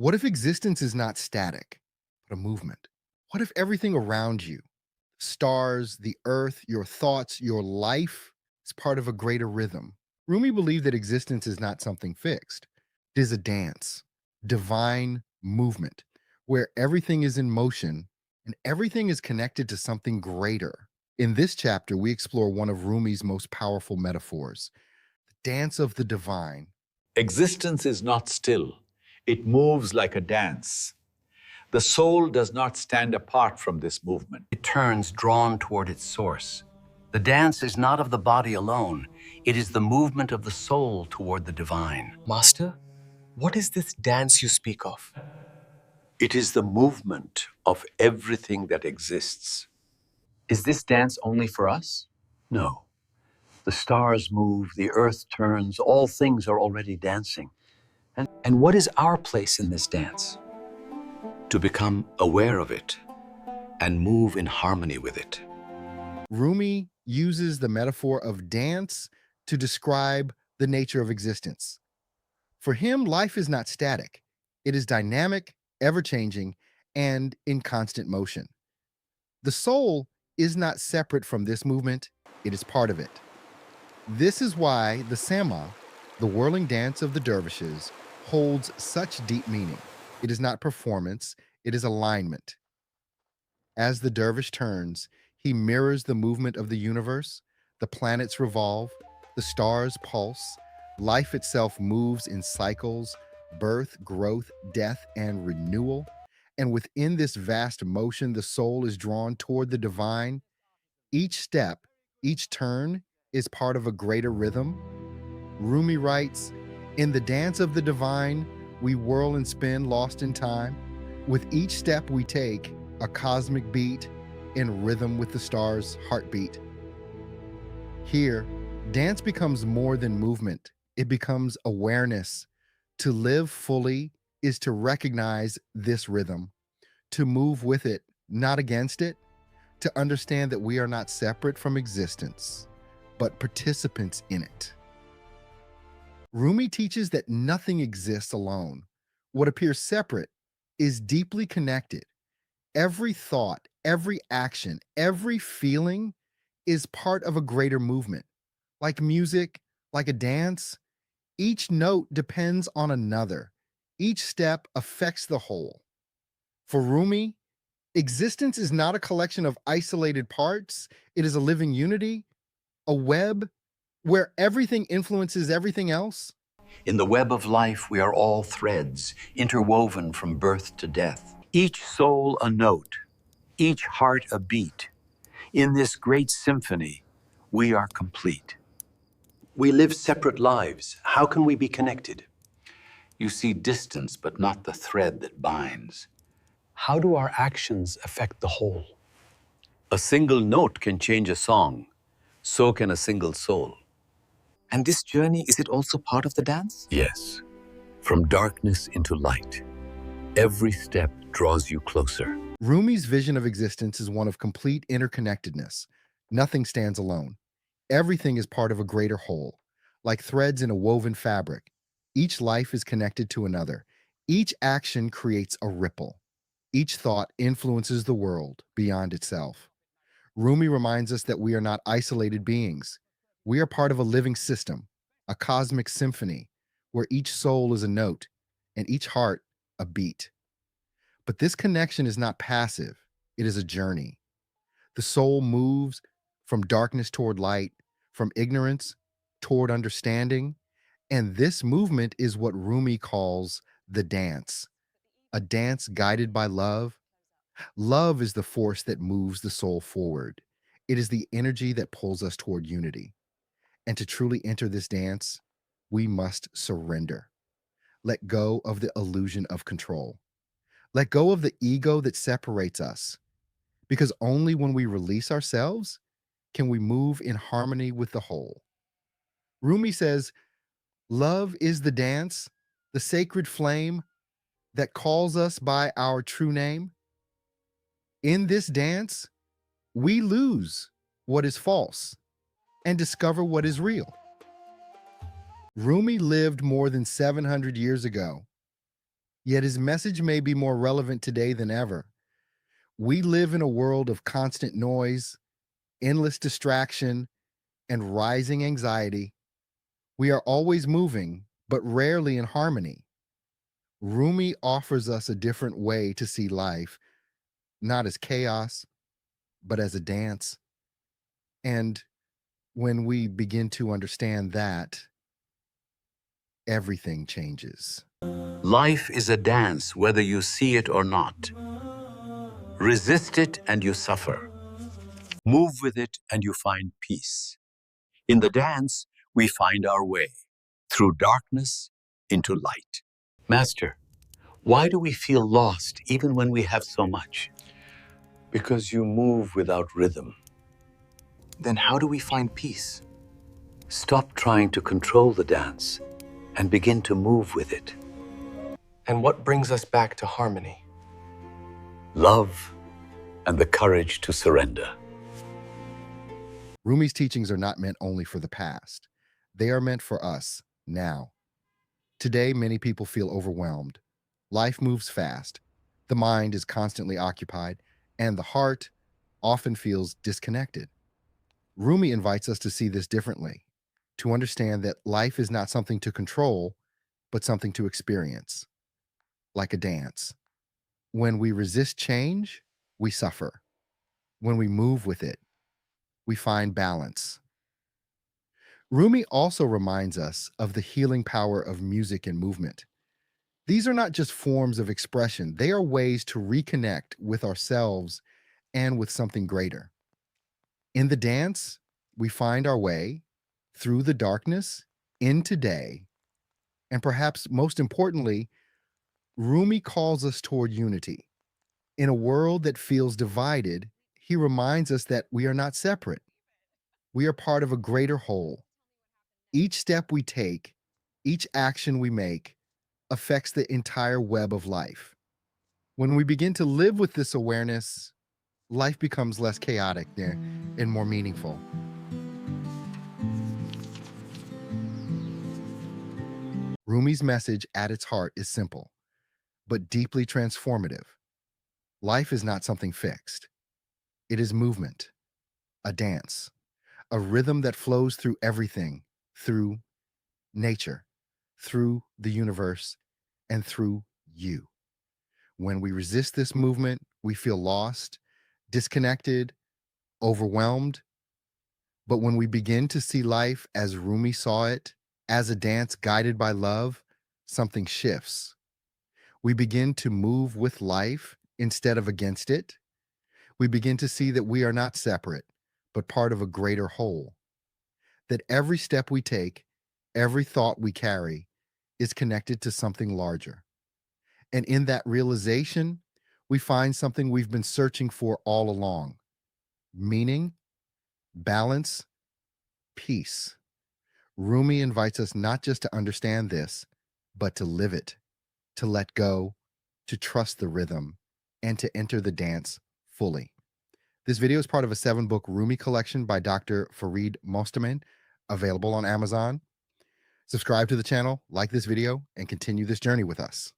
What if existence is not static, but a movement? What if everything around you, stars, the earth, your thoughts, your life, is part of a greater rhythm? Rumi believed that existence is not something fixed. It is a dance, divine movement, where everything is in motion and everything is connected to something greater. In this chapter, we explore one of Rumi's most powerful metaphors, the dance of the divine. Existence is not still, it moves like a dance. The soul does not stand apart from this movement. It turns drawn toward its source. The dance is not of the body alone, it is the movement of the soul toward the divine. Master, what is this dance you speak of? It is the movement of everything that exists. Is this dance only for us? No. The stars move, the earth turns, all things are already dancing. And what is our place in this dance? To become aware of it and move in harmony with it. Rumi uses the metaphor of dance to describe the nature of existence. For him, life is not static, it is dynamic, ever changing, and in constant motion. The soul is not separate from this movement, it is part of it. This is why the Sama, the whirling dance of the dervishes, holds such deep meaning. It is not performance, it is alignment. As the dervish turns, he mirrors the movement of the universe, the planets revolve, the stars pulse, life itself moves in cycles, birth, growth, death, and renewal. And within this vast motion, the soul is drawn toward the divine. Each step, each turn is part of a greater rhythm. Rumi writes, "In the dance of the divine, we whirl and spin, lost in time. With each step we take, a cosmic beat in rhythm with the stars' heartbeat." Here, dance becomes more than movement. It becomes awareness. To live fully is to recognize this rhythm, to move with it, not against it, to understand that we are not separate from existence, but participants in it. Rumi teaches that nothing exists alone. What appears separate is deeply connected. Every thought, every action, every feeling is part of a greater movement. Like music, like a dance, each note depends on another. Each step affects the whole. For Rumi, existence is not a collection of isolated parts. It is a living unity, a web where everything influences everything else. In the web of life, we are all threads, interwoven from birth to death. Each soul a note, each heart a beat. In this great symphony, we are complete. We live separate lives. How can we be connected? You see distance, but not the thread that binds. How do our actions affect the whole? A single note can change a song, so can a single soul. And this journey, is it also part of the dance? Yes. From darkness into light. Every step draws you closer. Rumi's vision of existence is one of complete interconnectedness. Nothing stands alone. Everything is part of a greater whole, like threads in a woven fabric. Each life is connected to another. Each action creates a ripple. Each thought influences the world beyond itself. Rumi reminds us that we are not isolated beings. We are part of a living system, a cosmic symphony, where each soul is a note and each heart a beat. But this connection is not passive, it is a journey. The soul moves from darkness toward light, from ignorance toward understanding, and this movement is what Rumi calls the dance, a dance guided by love. Love is the force that moves the soul forward. It is the energy that pulls us toward unity. And to truly enter this dance, we must surrender. Let go of the illusion of control. Let go of the ego that separates us. Because only when we release ourselves can we move in harmony with the whole. Rumi says, "Love is the dance, the sacred flame that calls us by our true name. In this dance, we lose what is false and discover what is real." Rumi lived more than 700 years ago, Yet his message may be more relevant today than ever. We live in a world of constant noise, endless distraction, and rising anxiety. We are always moving, but rarely in harmony. Rumi offers us a different way to see life, not as chaos, but as a dance. And when we begin to understand that, everything changes. Life is a dance, whether you see it or not. Resist it and you suffer. Move with it and you find peace. In the dance, we find our way through darkness into light. Master, why do we feel lost even when we have so much? Because you move without rhythm. Then how do we find peace? Stop trying to control the dance and begin to move with it. And what brings us back to harmony? Love and the courage to surrender. Rumi's teachings are not meant only for the past. They are meant for us now. Today, many people feel overwhelmed. Life moves fast. The mind is constantly occupied, and the heart often feels disconnected. Rumi invites us to see this differently, to understand that life is not something to control, but something to experience, like a dance. When we resist change, we suffer. When we move with it, we find balance. Rumi also reminds us of the healing power of music and movement. These are not just forms of expression, they are ways to reconnect with ourselves and with something greater. In the dance, we find our way through the darkness into day, and perhaps most importantly, Rumi calls us toward unity. In a world that feels divided, he reminds us that we are not separate. We are part of a greater whole. Each step we take, each action we make, affects the entire web of life. When we begin to live with this awareness, life becomes less chaotic and more meaningful. Rumi's message at its heart is simple, but deeply transformative. Life is not something fixed. It is movement, a dance, a rhythm that flows through everything, through nature, through the universe, and through you. When we resist this movement, we feel lost, disconnected, overwhelmed. But when we begin to see life as Rumi saw it, as a dance guided by love, something shifts. We begin to move with life instead of against it. We begin to see that we are not separate, but part of a greater whole. That every step we take, every thought we carry, is connected to something larger. And in that realization, we find something we've been searching for all along: meaning, balance, peace. Rumi invites us not just to understand this, but to live it, to let go, to trust the rhythm, and to enter the dance fully. This video is part of a 7-book Rumi collection by Dr. Farid Mostamin, available on Amazon. Subscribe to the channel, like this video, and continue this journey with us.